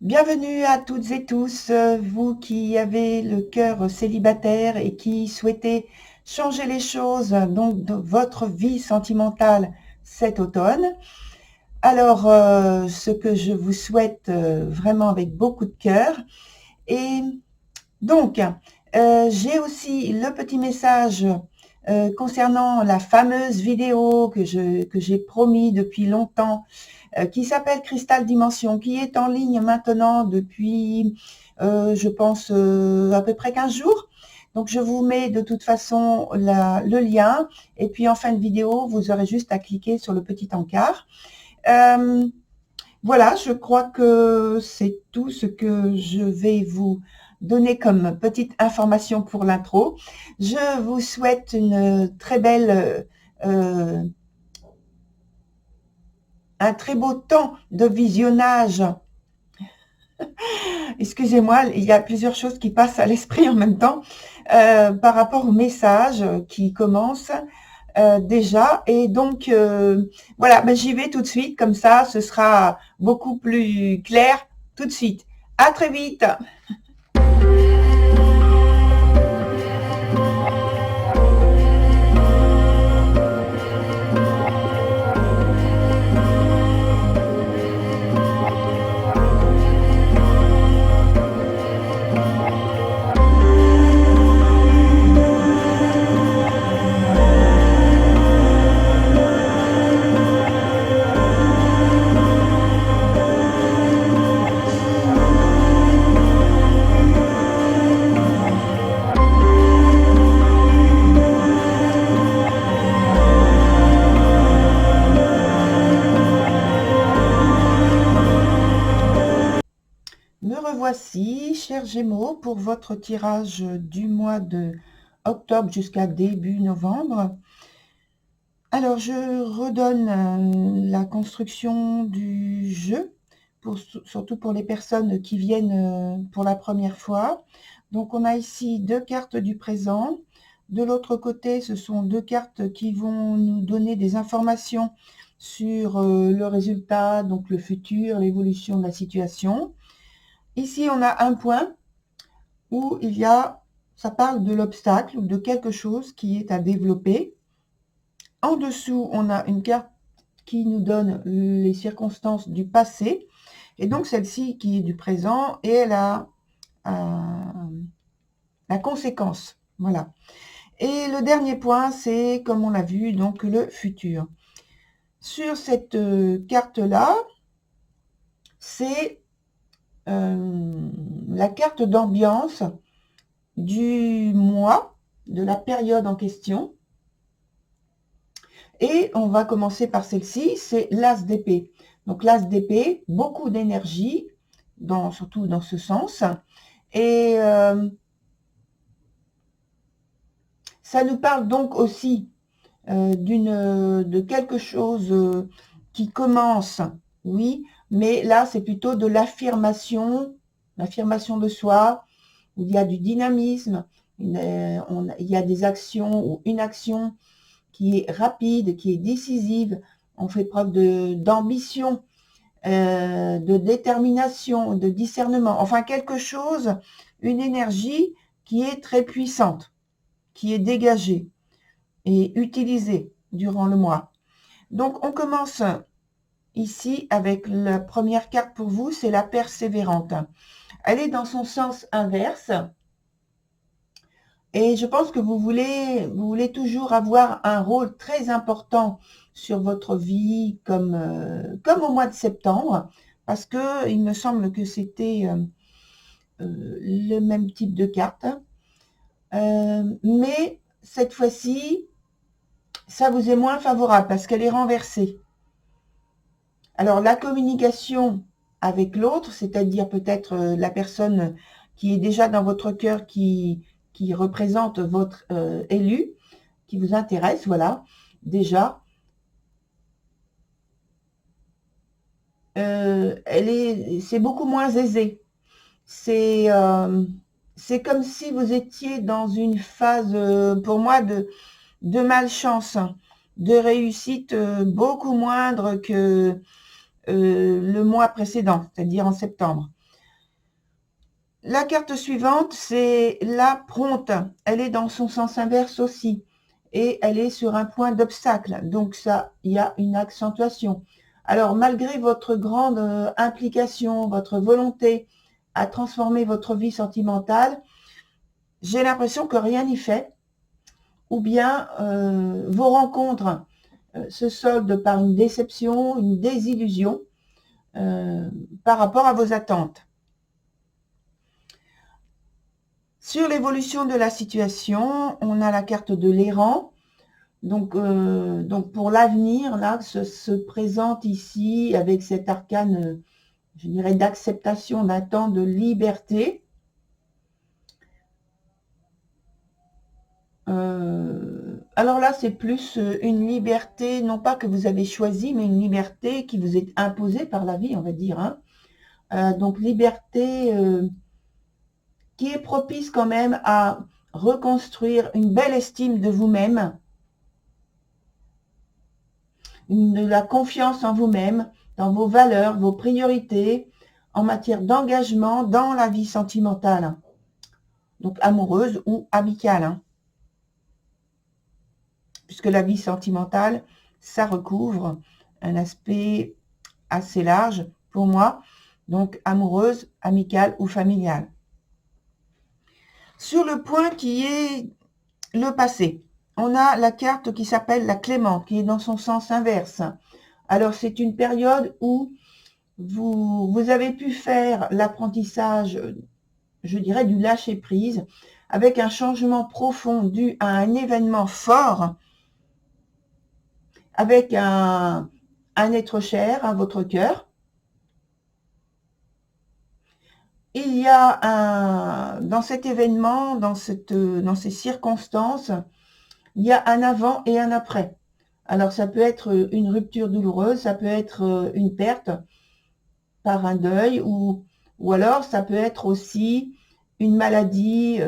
Bienvenue à toutes et tous, vous qui avez le cœur célibataire et qui souhaitez changer les choses donc de votre vie sentimentale cet automne. Alors, ce que je vous souhaite vraiment avec beaucoup de cœur. Et donc, j'ai aussi le petit message concernant la fameuse vidéo que j'ai promis depuis longtemps, qui s'appelle Cristal Dimension, qui est en ligne maintenant depuis, je pense, à peu près 15 jours. Donc, je vous mets de toute façon le lien. Et puis, en fin de vidéo, vous aurez juste à cliquer sur le petit encart. Voilà, je crois que c'est tout ce que je vais vous donner comme petite information pour l'intro. Je vous souhaite une très belle, un très beau temps de visionnage. Excusez-moi, il y a plusieurs choses qui passent à l'esprit en même temps par rapport au message qui commence déjà. Et donc, voilà, ben, j'y vais tout de suite, comme ça, ce sera beaucoup plus clair tout de suite. À très vite. Me revoici, chers Gémeaux, pour votre tirage du mois de octobre jusqu'à début novembre. Alors, je redonne la construction du jeu, surtout pour les personnes qui viennent pour la première fois. Donc, on a ici 2 cartes du présent. De l'autre côté, ce sont 2 cartes qui vont nous donner des informations sur le résultat, donc le futur, l'évolution de la situation. Ici, on a un point où ça parle de l'obstacle ou de quelque chose qui est à développer. En dessous, on a une carte qui nous donne les circonstances du passé. Et donc, celle-ci qui est du présent, et elle a la conséquence. Voilà. Et le dernier point, c'est, comme on l'a vu, donc le futur. Sur cette carte-là, c'est la carte d'ambiance du mois, de la période en question. Et on va commencer par celle-ci, c'est l'as d'épée. Donc l'as d'épée, beaucoup d'énergie, surtout dans ce sens. Et ça nous parle donc aussi de quelque chose qui commence, oui, mais là c'est plutôt de l'affirmation de soi, où il y a du dynamisme, il y a des actions ou une action qui est rapide, qui est décisive. On fait preuve d'ambition, de détermination, de discernement. Enfin, quelque chose, une énergie qui est très puissante, qui est dégagée et utilisée durant le mois. Donc, on commence ici avec la première carte pour vous, c'est la persévérante. Elle est dans son sens inverse. Et je pense que vous voulez toujours avoir un rôle très important sur votre vie, comme au mois de septembre, parce que il me semble que c'était le même type de carte. Mais cette fois-ci, ça vous est moins favorable parce qu'elle est renversée. Alors, la communication avec l'autre, c'est-à-dire peut-être la personne qui est déjà dans votre cœur, qui représente votre élu, qui vous intéresse, voilà, déjà, c'est beaucoup moins aisé. C'est comme si vous étiez dans une phase, pour moi, de malchance, de réussite beaucoup moindre que le mois précédent, c'est-à-dire en septembre. La carte suivante, c'est la Prompte. Elle est dans son sens inverse aussi. Et elle est sur un point d'obstacle. Donc ça, il y a une accentuation. Alors, malgré votre grande implication, votre volonté à transformer votre vie sentimentale, j'ai l'impression que rien n'y fait. Ou bien vos rencontres se soldent par une déception, une désillusion par rapport à vos attentes. Sur l'évolution de la situation, on a la carte de l'errant. Donc pour l'avenir, là, se présente ici avec cet arcane, je dirais, d'acceptation d'un temps de liberté. Alors là, c'est plus une liberté, non pas que vous avez choisi, mais une liberté qui vous est imposée par la vie, on va dire. Hein. Donc liberté qui est propice quand même à reconstruire une belle estime de vous-même, de la confiance en vous-même, dans vos valeurs, vos priorités, en matière d'engagement dans la vie sentimentale, donc amoureuse ou amicale. Hein. Puisque la vie sentimentale, ça recouvre un aspect assez large pour moi, donc amoureuse, amicale ou familiale. Sur le point qui est le passé, on a la carte qui s'appelle la Clément, qui est dans son sens inverse. Alors, c'est une période où vous avez pu faire l'apprentissage, je dirais, du lâcher-prise, avec un changement profond dû à un événement fort, avec un être cher à votre cœur. Il y a dans cet événement, dans ces circonstances, il y a un avant et un après. Alors, ça peut être une rupture douloureuse, ça peut être une perte par un deuil, ou alors ça peut être aussi une maladie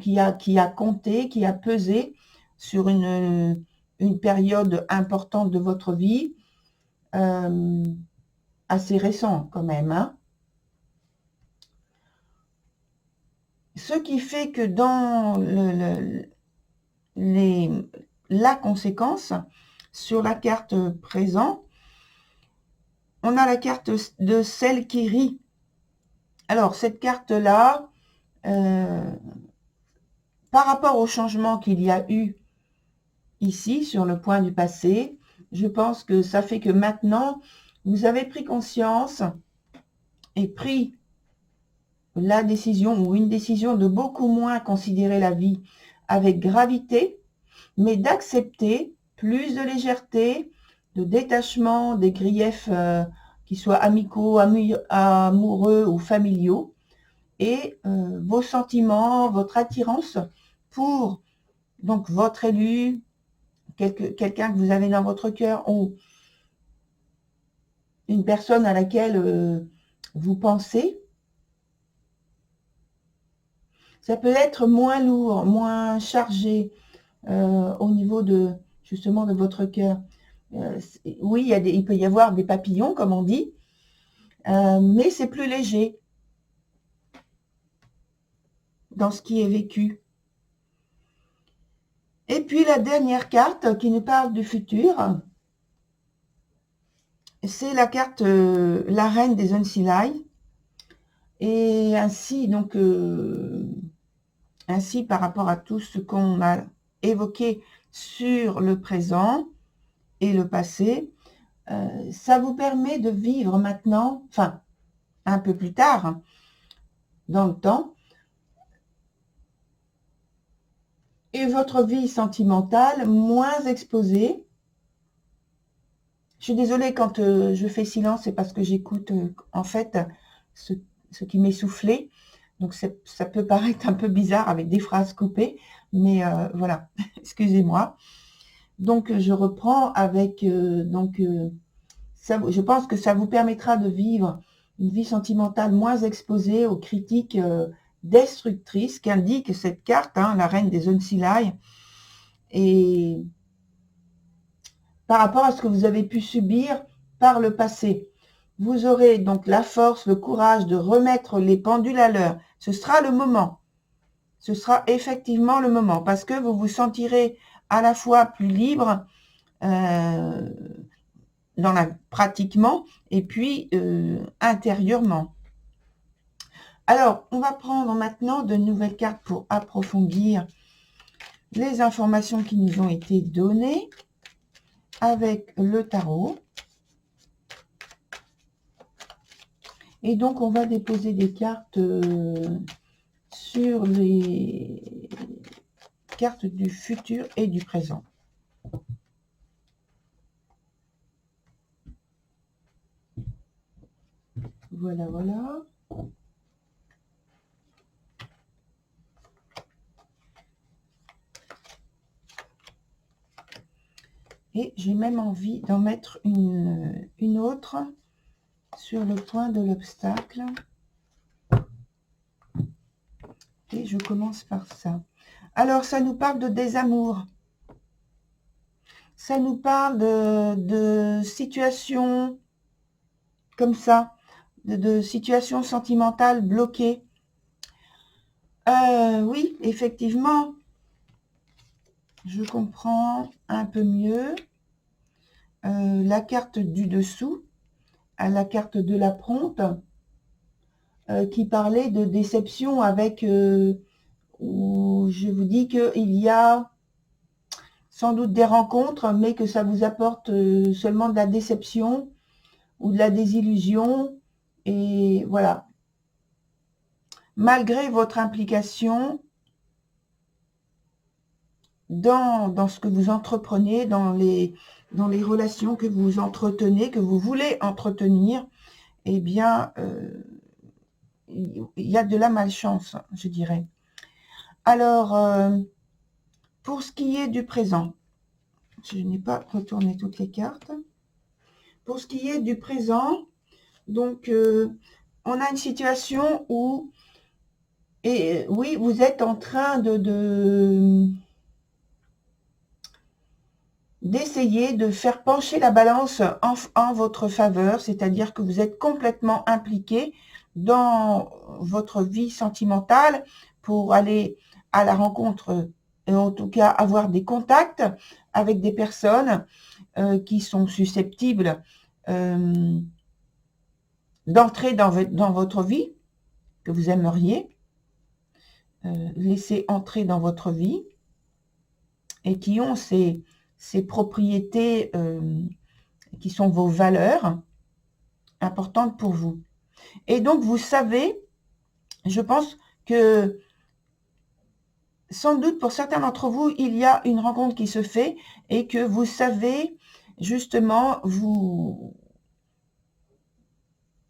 qui a compté, qui a pesé sur une période importante de votre vie, assez récent quand même. Hein. Ce qui fait que dans la conséquence, sur la carte présent, on a la carte de celle qui rit. Alors, cette carte-là, par rapport au changement qu'il y a eu ici, sur le point du passé, je pense que ça fait que maintenant, vous avez pris conscience et pris la décision ou une décision de beaucoup moins considérer la vie avec gravité, mais d'accepter plus de légèreté, de détachement des griefs qui soient amicaux, amoureux ou familiaux, et vos sentiments, votre attirance pour donc votre élu, quelqu'un que vous avez dans votre cœur, ou une personne à laquelle vous pensez, ça peut être moins lourd, moins chargé au niveau de justement de votre cœur. Oui, il peut y avoir des papillons, comme on dit, mais c'est plus léger dans ce qui est vécu. Et puis la dernière carte qui nous parle du futur, c'est la carte la reine des Unsilai. Et ainsi, donc, ainsi par rapport à tout ce qu'on a évoqué sur le présent et le passé, ça vous permet de vivre maintenant, enfin, un peu plus tard, dans le temps, et votre vie sentimentale moins exposée. Je suis désolée quand je fais silence, c'est parce que j'écoute en fait ce qui m'est soufflé. Donc ça peut paraître un peu bizarre avec des phrases coupées, mais voilà, excusez-moi. Donc je reprends avec je pense que ça vous permettra de vivre une vie sentimentale moins exposée aux critiques destructrices qu'indique cette carte, hein, la reine des Unsilai, et par rapport à ce que vous avez pu subir par le passé. vous aurez donc la force, le courage de remettre les pendules à l'heure. Ce sera le moment. Ce sera effectivement le moment parce que vous vous sentirez à la fois plus libre pratiquement et puis intérieurement. Alors, on va prendre maintenant de nouvelles cartes pour approfondir les informations qui nous ont été données avec le tarot. Et donc, on va déposer des cartes sur les cartes du futur et du présent. Voilà, voilà. Et j'ai même envie d'en mettre une autre sur le point de l'obstacle. Et je commence par ça. Alors, ça nous parle de désamour. Ça nous parle de situations comme ça, de situations sentimentales bloquées. Oui, effectivement, je comprends un peu mieux. La carte du dessous, à la carte de la prompte, qui parlait de déception avec, où je vous dis qu'il y a sans doute des rencontres, mais que ça vous apporte seulement de la déception ou de la désillusion. Et voilà. Malgré votre implication dans ce que vous entreprenez, dans les relations que vous entretenez, que vous voulez entretenir, eh bien, il y a de la malchance, je dirais. Alors, pour ce qui est du présent, je n'ai pas retourné toutes les cartes. Pour ce qui est du présent, donc, on a une situation où, et oui, vous êtes en train d'essayer de faire pencher la balance en votre faveur, c'est-à-dire que vous êtes complètement impliqué dans votre vie sentimentale pour aller à la rencontre, et en tout cas avoir des contacts avec des personnes qui sont susceptibles d'entrer dans votre vie, que vous aimeriez laisser entrer dans votre vie et qui ont ces propriétés qui sont vos valeurs importantes pour vous. Et donc, vous savez, je pense que sans doute pour certains d'entre vous, il y a une rencontre qui se fait et que vous savez justement vous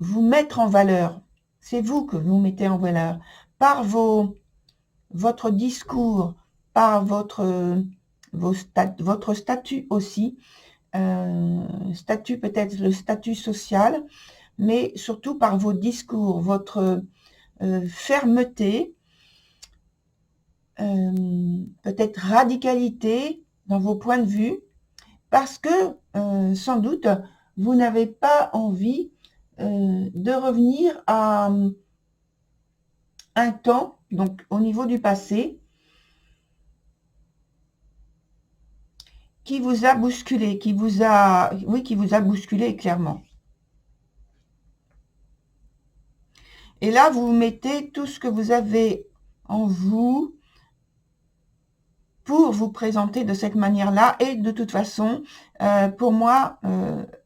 mettre en valeur. C'est vous que vous mettez en valeur par votre discours, par votre statut aussi, statut peut-être le statut social, mais surtout par vos discours, votre fermeté, peut-être radicalité dans vos points de vue, parce que sans doute vous n'avez pas envie de revenir à un temps, donc au niveau du passé, qui vous a bousculé, qui vous a bousculé clairement. Et là, vous mettez tout ce que vous avez en vous pour vous présenter de cette manière-là. Et de toute façon, pour moi,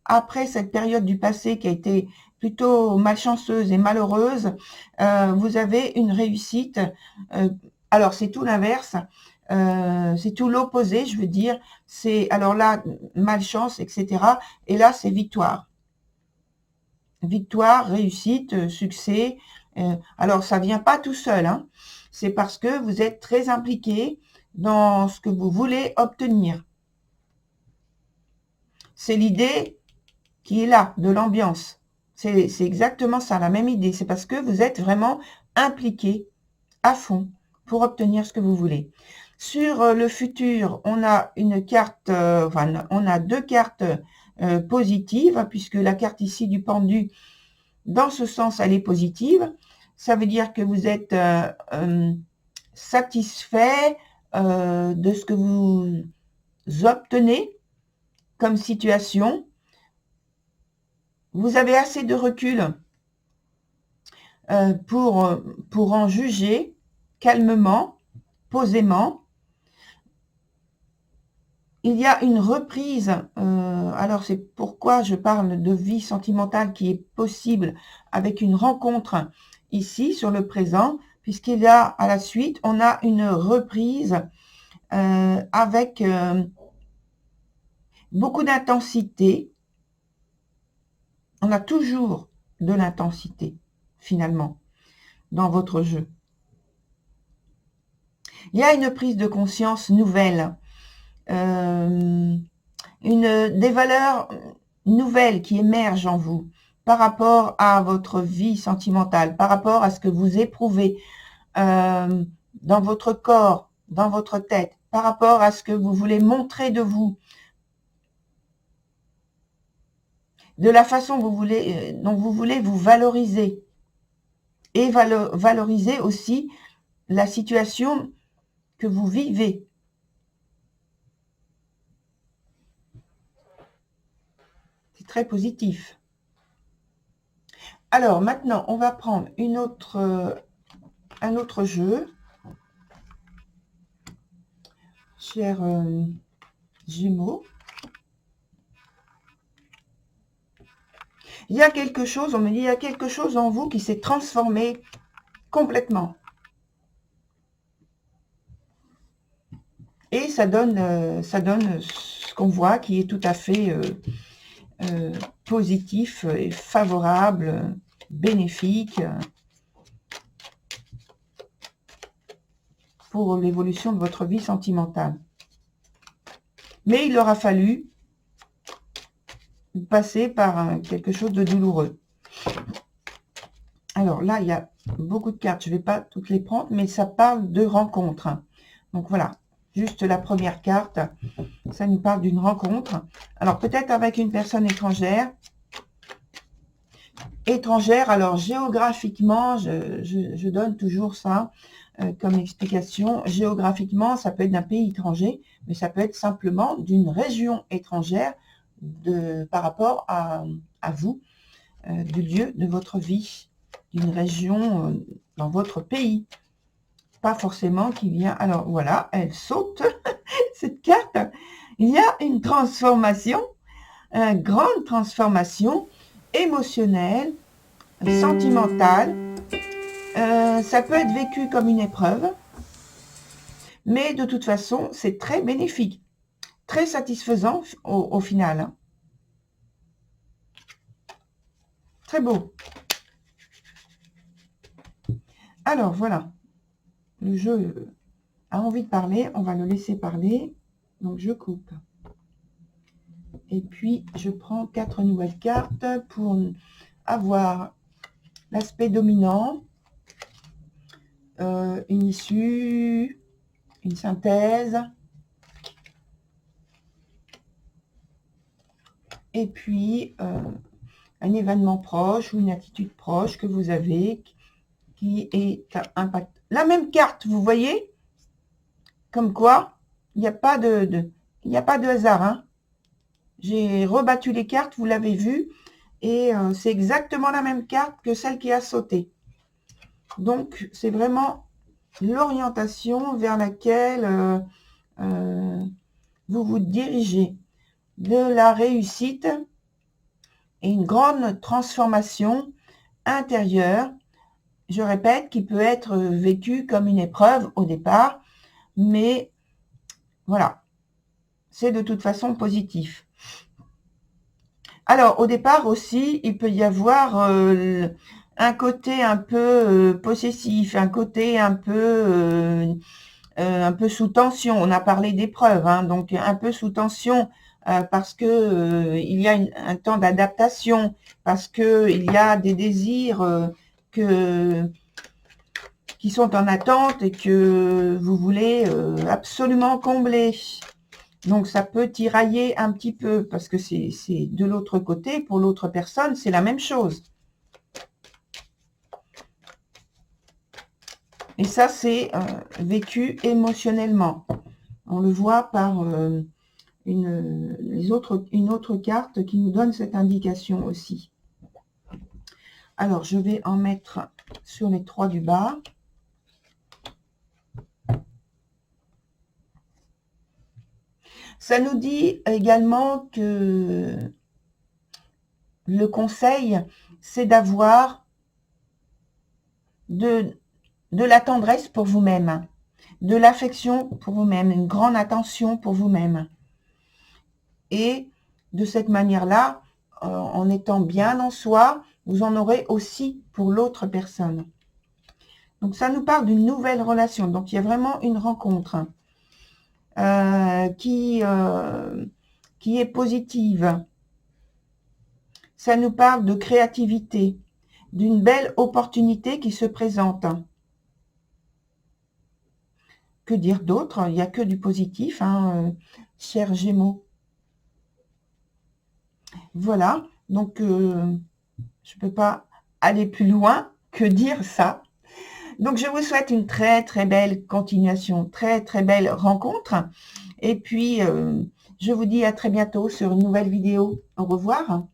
après cette période du passé qui a été plutôt malchanceuse et malheureuse, vous avez une réussite. Alors, c'est tout l'inverse. C'est tout l'opposé, je veux dire. C'est alors là, malchance, etc. Et là, c'est victoire. Victoire, réussite, succès. Alors, ça vient pas tout seul. Hein. C'est parce que vous êtes très impliqué dans ce que vous voulez obtenir. C'est l'idée qui est là, de l'ambiance. C'est exactement ça, la même idée. C'est parce que vous êtes vraiment impliqué à fond pour obtenir ce que vous voulez. Sur le futur, on a une carte, on a deux cartes positive, puisque la carte ici du pendu, dans ce sens, elle est positive. Ça veut dire que vous êtes satisfait de ce que vous obtenez comme situation. Vous avez assez de recul pour en juger calmement, posément. Il y a une reprise, alors c'est pourquoi je parle de vie sentimentale qui est possible avec une rencontre ici sur le présent, puisqu'il y a à la suite, on a une reprise avec beaucoup d'intensité. On a toujours de l'intensité, finalement, dans votre jeu. Il y a une prise de conscience nouvelle, des valeurs nouvelles qui émergent en vous par rapport à votre vie sentimentale, par rapport à ce que vous éprouvez dans votre corps, dans votre tête, par rapport à ce que vous voulez montrer de vous, de la façon dont vous voulez vous valoriser et valoriser aussi la situation que vous vivez. C'est très positif. Alors maintenant, on va prendre un autre jeu. Chers Gémeaux. Il y a quelque chose, on me dit, il y a quelque chose en vous qui s'est transformé complètement. Et ça donne ce qu'on voit qui est tout à fait positif et favorable, bénéfique pour l'évolution de votre vie sentimentale. Mais il aura fallu passer par quelque chose de douloureux. Alors là, il y a beaucoup de cartes, je ne vais pas toutes les prendre, mais ça parle de rencontre. Donc voilà, juste la première carte, ça nous parle d'une rencontre. Alors peut-être avec une personne étrangère. Alors géographiquement, je donne toujours ça comme explication. Géographiquement, ça peut être d'un pays étranger, mais ça peut être simplement d'une région étrangère par rapport à vous, du lieu de votre vie, d'une région dans votre pays. Pas forcément qui vient... Alors voilà, elle saute, cette carte. Il y a une transformation, une grande transformation émotionnelle, sentimentale. Ça peut être vécu comme une épreuve, mais de toute façon, c'est très bénéfique, très satisfaisant au final. Hein. Très beau. Alors, voilà. Le jeu a envie de parler. On va le laisser parler. Donc, je coupe. Et puis, je prends 4 nouvelles cartes pour avoir l'aspect dominant, une issue, une synthèse, et puis un événement proche ou une attitude proche que vous avez qui est impact. La même carte, vous voyez, comme quoi il n'y a pas de hasard. Hein. J'ai rebattu les cartes, vous l'avez vu, et c'est exactement la même carte que celle qui a sauté. Donc, c'est vraiment l'orientation vers laquelle vous vous dirigez, de la réussite et une grande transformation intérieure, je répète, qui peut être vécue comme une épreuve au départ, mais voilà, c'est de toute façon positif. Alors, au départ aussi, il peut y avoir un côté un peu possessif, un côté un peu sous tension. On a parlé d'épreuve, hein, donc un peu sous tension parce que il y a un temps d'adaptation, parce que il y a des désirs qui sont en attente et que vous voulez absolument combler. Donc, ça peut tirailler un petit peu parce que c'est de l'autre côté. Pour l'autre personne, c'est la même chose. Et ça, c'est vécu émotionnellement. On le voit par une autre carte qui nous donne cette indication aussi. Alors, je vais en mettre sur les 3 du bas. Ça nous dit également que le conseil, c'est d'avoir de la tendresse pour vous-même, de l'affection pour vous-même, une grande attention pour vous-même. Et de cette manière-là, en étant bien en soi, vous en aurez aussi pour l'autre personne. Donc ça nous parle d'une nouvelle relation. Donc il y a vraiment une rencontre qui est positive. Ça nous parle de créativité, d'une belle opportunité qui se présente. Que dire d'autre? Il n'y a que du positif, hein, chers Gémeaux. Voilà, donc je ne peux pas aller plus loin que dire ça. Donc je vous souhaite une très très belle continuation, très très belle rencontre. Et puis je vous dis à très bientôt sur une nouvelle vidéo. Au revoir.